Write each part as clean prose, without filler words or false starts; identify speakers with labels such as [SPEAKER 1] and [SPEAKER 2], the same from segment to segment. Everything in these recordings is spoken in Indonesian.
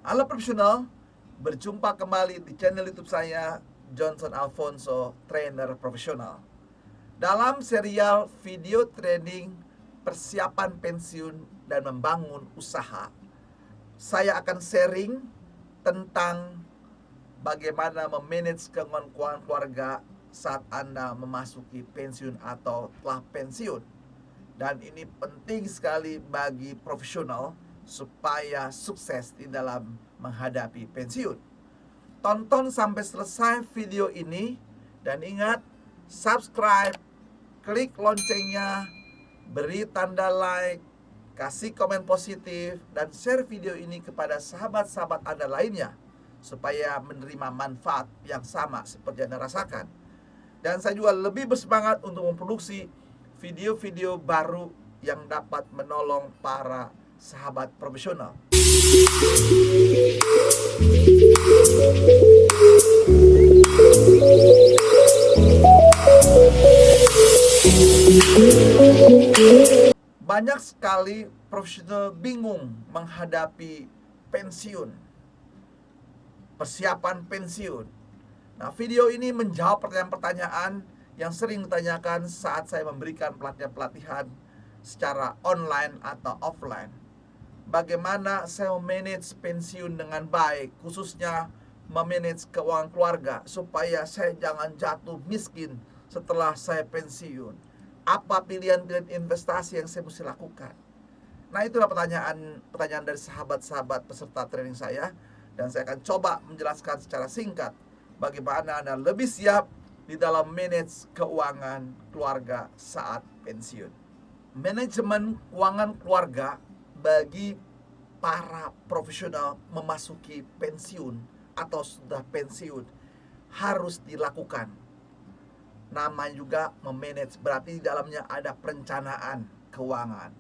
[SPEAKER 1] Halo profesional, berjumpa kembali di channel YouTube saya, Johnson Alfonso, trainer profesional. Dalam serial video training persiapan pensiun dan membangun usaha, saya akan sharing tentang bagaimana memanage keuangan keluarga saat Anda memasuki pensiun atau telah pensiun. Dan ini penting sekali bagi profesional supaya sukses di dalam menghadapi pensiun. Tonton sampai selesai video ini dan ingat, subscribe, klik loncengnya, beri tanda like, kasih komen positif, dan share video ini kepada sahabat-sahabat Anda lainnya supaya menerima manfaat yang sama seperti yang Anda rasakan. Dan saya juga lebih bersemangat untuk memproduksi video-video baru yang dapat menolong para sahabat profesional. Banyak sekali profesional bingung menghadapi pensiun, persiapan pensiun. Nah, video ini menjawab pertanyaan-pertanyaan yang sering ditanyakan saat saya memberikan pelatihan-pelatihan secara online atau offline. Bagaimana saya memanage pensiun dengan baik, khususnya memanage keuangan keluarga supaya saya jangan jatuh miskin setelah saya pensiun. Apa pilihan-pilihan investasi yang saya mesti lakukan? Nah, itulah pertanyaan dari sahabat-sahabat peserta training saya, dan saya akan coba menjelaskan secara singkat bagaimana Anda lebih siap di dalam manage keuangan keluarga saat pensiun. Manajemen keuangan keluarga bagi para profesional memasuki pensiun atau sudah pensiun harus dilakukan. Namanya juga memanage, berarti di dalamnya ada perencanaan keuangan,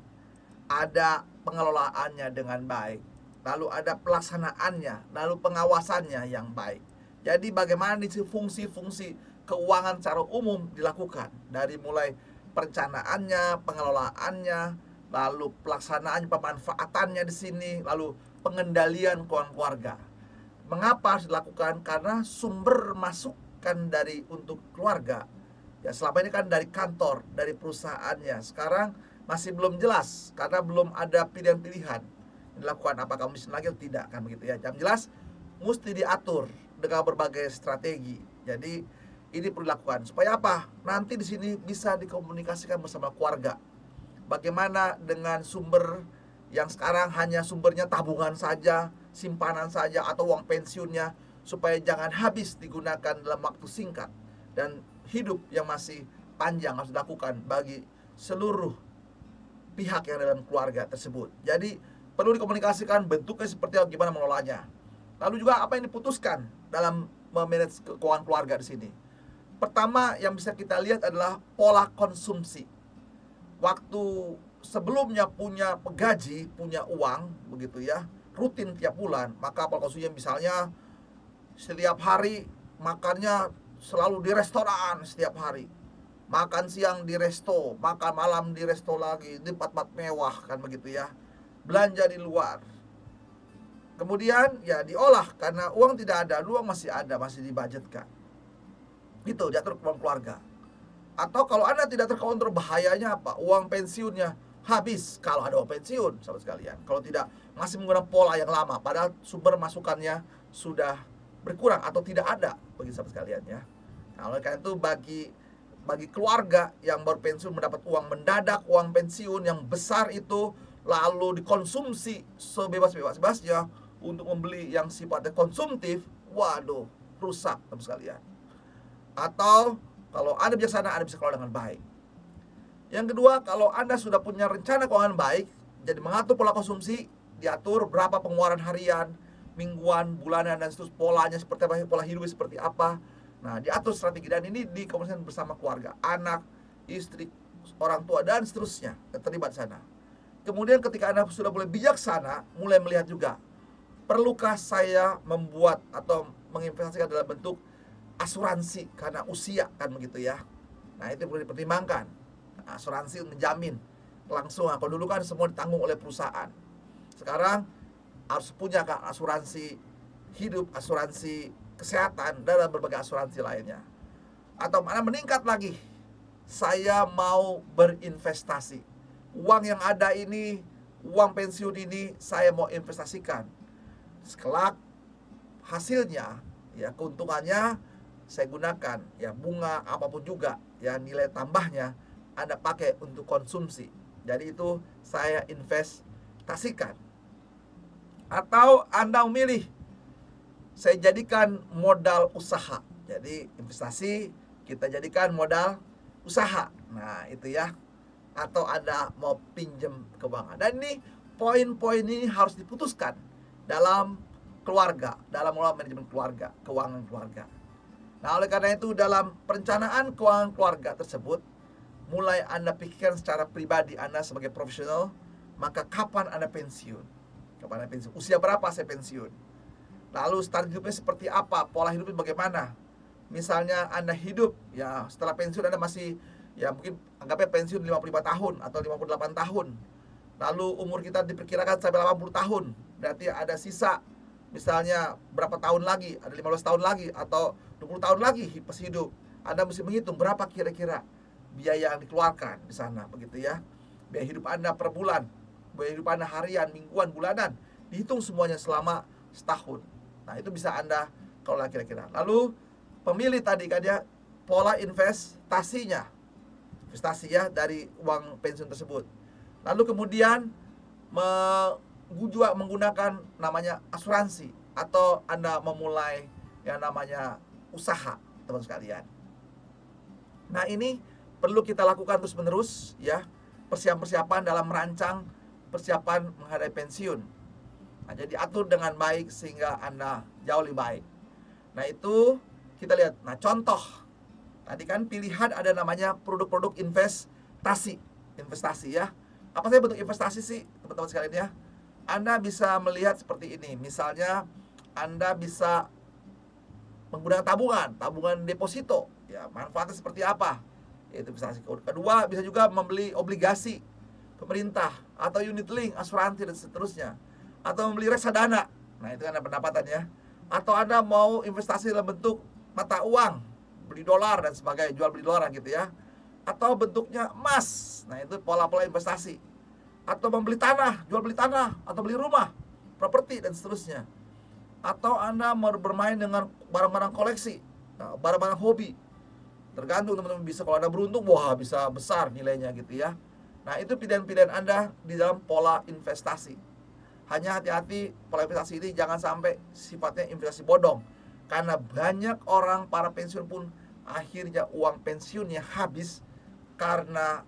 [SPEAKER 1] ada pengelolaannya dengan baik, lalu ada pelaksanaannya, lalu pengawasannya yang baik. Jadi bagaimana fungsi-fungsi keuangan secara umum dilakukan, dari mulai perencanaannya, pengelolaannya, lalu pelaksanaan pemanfaatannya di sini, lalu pengendalian keuangan keluarga. Mengapa harus dilakukan? Karena sumber masukan dari untuk keluarga ya selama ini kan dari kantor, dari perusahaannya. Sekarang masih belum jelas karena belum ada pilihan-pilihan dilakukan, apakah miskin lagi atau tidak, kan begitu ya. Yang jelas mesti diatur dengan berbagai strategi. Jadi ini perlu dilakukan supaya apa? Nanti di sini bisa dikomunikasikan bersama keluarga. Bagaimana dengan sumber yang sekarang hanya sumbernya tabungan saja, simpanan saja, atau uang pensiunnya, supaya jangan habis digunakan dalam waktu singkat, dan hidup yang masih panjang harus dilakukan bagi seluruh pihak yang dalam keluarga tersebut. Jadi perlu dikomunikasikan bentuknya seperti apa, gimana mengelolanya. Lalu juga apa yang diputuskan dalam memanage keuangan keluarga di sini. Pertama yang bisa kita lihat adalah pola konsumsi. Waktu sebelumnya punya gaji, punya uang, begitu ya, rutin tiap bulan, maka pola konsumsinya misalnya setiap hari makannya selalu di restoran setiap hari. Makan siang di resto, makan malam di resto lagi, di tempat-tempat mewah, kan begitu ya. Belanja di luar. Kemudian ya diolah karena uang tidak ada, uang masih ada, masih dibudgetkan. Itu diatur keuangan keluarga. Atau kalau Anda tidak terkontrol, bahayanya apa? Uang pensiunnya habis kalau ada uang pensiun, sahabat sekalian. Kalau tidak, masih menggunakan pola yang lama, padahal sumber masukannya sudah berkurang atau tidak ada bagi sahabat sekalian ya. Nah, oleh karena itu bagi keluarga yang baru pensiun mendapat uang mendadak, uang pensiun yang besar itu lalu dikonsumsi sebebas-bebasnya untuk membeli yang sifatnya konsumtif, waduh, rusak sahabat sekalian. Atau kalau Anda bijaksana, Anda bisa kelola dengan baik. Yang kedua, kalau Anda sudah punya rencana keuangan baik, jadi mengatur pola konsumsi, diatur berapa pengeluaran harian, mingguan, bulanan, dan seterusnya, polanya seperti apa, pola hidupnya seperti apa. Nah, diatur strategi, dan ini dikomunikasikan bersama keluarga, anak, istri, orang tua, dan seterusnya, terlibat sana. Kemudian ketika Anda sudah mulai bijaksana, mulai melihat juga, perlukah saya membuat atau menginvestasikan dalam bentuk asuransi karena usia, kan begitu ya. Nah, itu perlu dipertimbangkan. Asuransi menjamin langsung. Kalau dulu kan semua ditanggung oleh perusahaan. Sekarang harus punya asuransi hidup, asuransi kesehatan, dan berbagai asuransi lainnya. Atau mana meningkat lagi, saya mau berinvestasi. Uang yang ada ini, uang pensiun ini saya mau investasikan. Kelak hasilnya, ya keuntungannya saya gunakan, ya bunga apapun juga, ya nilai tambahnya Anda pakai untuk konsumsi. Jadi itu saya investasikan. Atau Anda memilih, saya jadikan modal usaha. Jadi investasi kita jadikan modal usaha. Nah itu ya. Atau Anda mau pinjam keuangan. Dan ini poin-poin ini harus diputuskan dalam keluarga, dalam manajemen keluarga, keuangan keluarga. Nah oleh karena itu dalam perencanaan keuangan keluarga tersebut, mulai Anda pikirkan secara pribadi Anda sebagai profesional, maka kapan Anda pensiun? Kapan Anda pensiun? Usia berapa saya pensiun? Lalu start hidupnya seperti apa? Pola hidupnya bagaimana? Misalnya Anda hidup, ya setelah pensiun Anda masih, ya mungkin anggapnya pensiun 55 tahun atau 58 tahun. Lalu umur kita diperkirakan sampai 80 tahun. Berarti ada sisa, misalnya berapa tahun lagi, ada 15 tahun lagi atau 20 tahun lagi masih hidup. Anda mesti menghitung berapa kira-kira biaya yang dikeluarkan di sana, begitu ya. Biaya hidup Anda per bulan, biaya hidup Anda harian, mingguan, bulanan, dihitung semuanya selama setahun. Nah itu bisa Anda kelola kira-kira. Lalu pemilih tadi kan ya, pola investasinya, investasi ya dari uang pensiun tersebut. Lalu kemudian juga menggunakan namanya asuransi, atau Anda memulai yang namanya usaha, teman sekalian. Nah ini perlu kita lakukan terus menerus ya, persiapan dalam merancang persiapan menghadapi pensiun. Nah, jadi atur dengan baik sehingga Anda jauh lebih baik. Nah itu kita lihat. Nah contoh tadi kan pilihan ada namanya produk-produk investasi ya. Apa sih bentuk investasi sih teman-teman sekalian ya? Anda bisa melihat seperti ini. Misalnya Anda bisa menggunakan tabungan deposito. Ya, manfaatnya seperti apa? Yaitu investasi. Kedua, bisa juga membeli obligasi pemerintah atau unit link, asuransi dan seterusnya. Atau membeli reksadana. Nah, itu kan ada pendapatan ya. Atau Anda mau investasi dalam bentuk mata uang, beli dolar dan sebagainya, jual beli dolar gitu ya. Atau bentuknya emas. Nah, itu pola-pola investasi. Atau membeli tanah, jual beli tanah, atau beli rumah, properti dan seterusnya. Atau Anda mau bermain dengan barang-barang koleksi, barang-barang hobi. Tergantung teman-teman, bisa kalau Anda beruntung, wah bisa besar nilainya gitu ya. Nah itu pilihan-pilihan Anda di dalam pola investasi. Hanya hati-hati pola investasi ini jangan sampai sifatnya investasi bodong. Karena banyak orang para pensiun pun akhirnya uang pensiunnya habis karena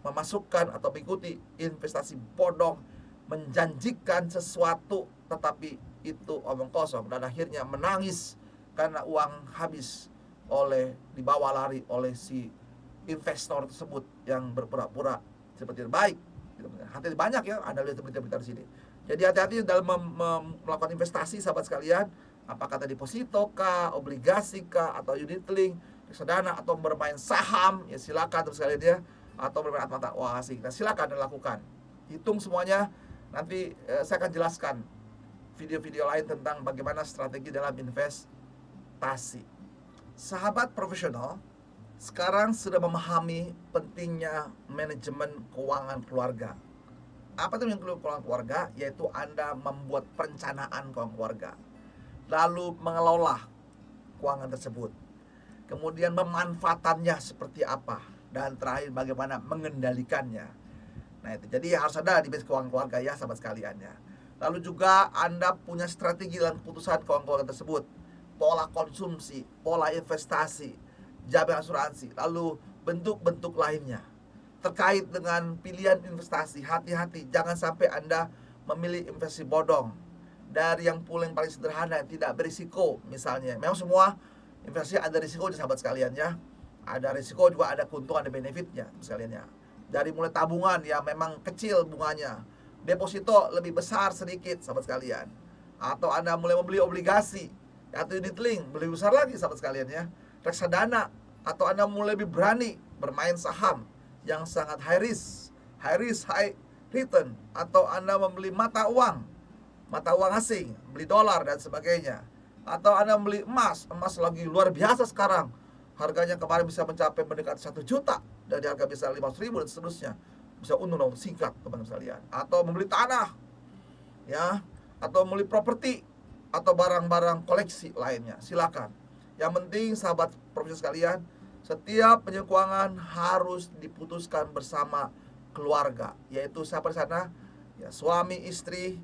[SPEAKER 1] memasukkan atau mengikuti investasi bodong, menjanjikan sesuatu tetapi itu omong kosong, dan akhirnya menangis karena uang habis dibawa lari oleh si investor tersebut yang berpura-pura seperti baik. Hati-hati, banyak ya, Anda lihat berita-berita di sini. Jadi hati-hati dalam melakukan investasi sahabat sekalian, apakah tadi deposito kah, obligasi kah, atau unit link, reksadana, atau bermain saham, ya silakan terus sekalian ya, atau bermain mata uang asing. Nah, silakan lakukan. Hitung semuanya. Nanti saya akan jelaskan video-video lain tentang bagaimana strategi dalam investasi. Sahabat profesional, sekarang sudah memahami pentingnya manajemen keuangan keluarga. Apa itu manajemen keuangan keluarga? Yaitu Anda membuat perencanaan keuangan keluarga, lalu mengelola keuangan tersebut, kemudian memanfaatannya seperti apa, dan terakhir bagaimana mengendalikannya. Nah itu, jadi harus ada di base keuangan keluarga ya sahabat sekalian ya. Lalu juga Anda punya strategi dalam keputusan keuangan keluarga tersebut, pola konsumsi, pola investasi, jaminan asuransi, lalu bentuk-bentuk lainnya terkait dengan pilihan investasi. Hati-hati, jangan sampai Anda memilih investasi bodong dari yang paling sederhana yang tidak berisiko. Misalnya, memang semua investasi ada risikonya sahabat sekalian ya. Ada risiko juga ada keuntungan, ada benefitnya sekalian ya. Dari mulai tabungan yang memang kecil bunganya, deposito lebih besar sedikit sahabat sekalian, atau Anda mulai membeli obligasi atau unit link lebih besar lagi sahabat sekalian ya, reksadana, atau Anda mulai lebih berani bermain saham yang sangat high risk, high return, atau Anda membeli mata uang mata uang asing, beli dolar dan sebagainya. Atau Anda beli emas, emas lagi luar biasa sekarang. Harganya kemarin bisa mencapai mendekati 1 juta, dari harga bisa 500 ribu dan seterusnya. Bisa untung dong, singkat teman-teman sekalian. Atau membeli tanah, ya, atau membeli properti, atau barang-barang koleksi lainnya. Silakan. Yang penting sahabat profesional sekalian, setiap penyelenggaraan keuangan harus diputuskan bersama keluarga, yaitu siapa di sana? Ya, suami, istri,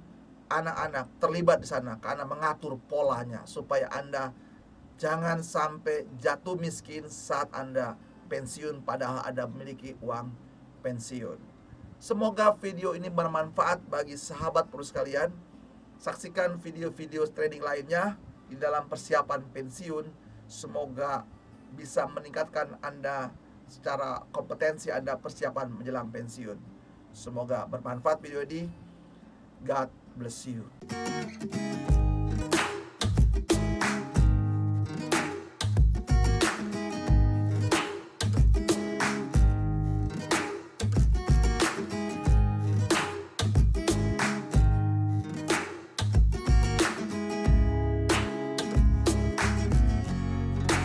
[SPEAKER 1] anak-anak terlibat di sana karena mengatur polanya supaya Anda jangan sampai jatuh miskin saat Anda pensiun padahal Anda memiliki uang pensiun. Semoga video ini bermanfaat bagi sahabat perlu sekalian. Saksikan video-video trading lainnya di dalam persiapan pensiun. Semoga bisa meningkatkan Anda secara kompetensi Anda persiapan menjelang pensiun. Semoga bermanfaat video ini. God bless you.